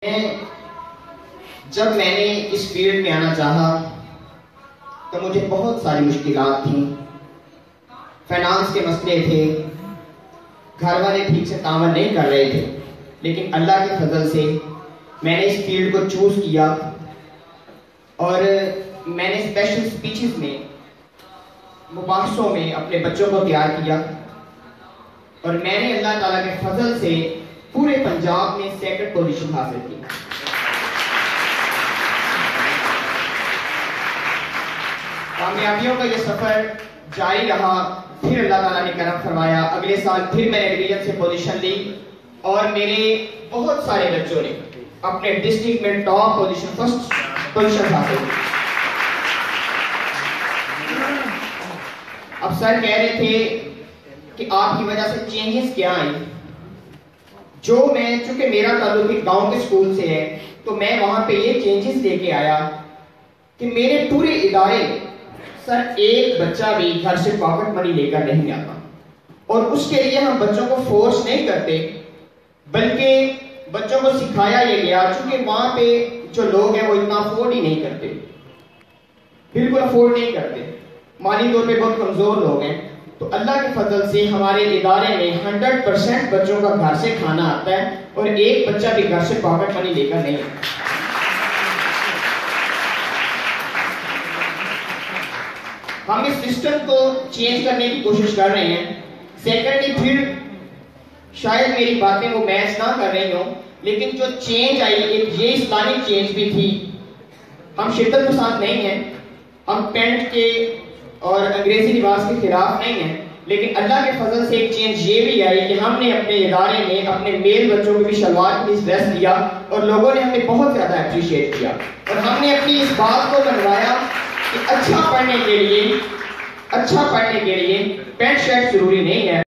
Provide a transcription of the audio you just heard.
جب میں نے اس فیلڈ میں آنا چاہا تو مجھے بہت ساری مشکلات تھیں، فائنانس کے مسئلے تھے، گھر والے ٹھیک سے تعاون نہیں کر رہے تھے، لیکن اللہ کے فضل سے میں نے اس فیلڈ کو چوز کیا اور میں نے اسپیشل سپیچز میں مباحثوں میں اپنے بچوں کو تیار کیا اور میں نے اللہ تعالیٰ کے فضل سے پورے پنجاب میں سیکنڈ پوزیشن حاصل کی۔ کامیابیوں کا یہ سفر جاری رہا، پھر اللہ تعالیٰ نے کرم فرمایا، اگلے سال پھر میں نے ڈویژن سے پوزیشن لی اور میرے بہت سارے بچوں نے اپنے ڈسٹرکٹ میں ٹاپ پوزیشن، فرسٹ پوزیشن حاصل کی۔ اب سر کہہ رہے تھے کہ آپ کی وجہ سے چینجز کیا آئیں، جو میں چونکہ میرا تعلق ایک گاؤں کے اسکول سے ہے تو میں وہاں پہ یہ چینجز لے کے آیا کہ میرے پورے ادارے سر ایک بچہ بھی گھر سے پاکٹ منی لے کر نہیں آتا، اور اس کے لیے ہم بچوں کو فورس نہیں کرتے بلکہ بچوں کو سکھایا یہ گیا، چونکہ وہاں پہ جو لوگ ہیں وہ اتنا افورڈ ہی نہیں کرتے، بالکل افورڈ نہیں کرتے، مالی طور پہ بہت کمزور لوگ ہیں، تو اللہ کے فضل سے ہمارے ادارے میں 100% بچوں کا گھر سے کھانا آتا ہے اور ایک بچہ بھی گھر سے پاکٹ منی لے کر نہیں آتا۔ ہم اس سسٹم کو چینج کرنے کی کوشش کر رہے ہیں۔ سیکنڈلی پھر شاید میری باتیں وہ میچ نہ کر رہی ہوں، لیکن جو چینج آئی ایک یہ اسلامی چینج بھی تھی۔ ہم شدت پسند نہیں ہیں، ہم پینٹ کے اور انگریزی لباس کے خلاف نہیں ہیں، لیکن اللہ کے فضل سے ایک چینج یہ بھی آئی کہ ہم نے اپنے ادارے میں اپنے میل بچوں کو بھی شلوار قمیض ڈریس دیا اور لوگوں نے ہمیں بہت زیادہ اپریشیٹ کیا، اور ہم نے اپنی اس بات کو منوایا کہ اچھا پڑھنے کے لیے پینٹ شرٹ ضروری نہیں ہے۔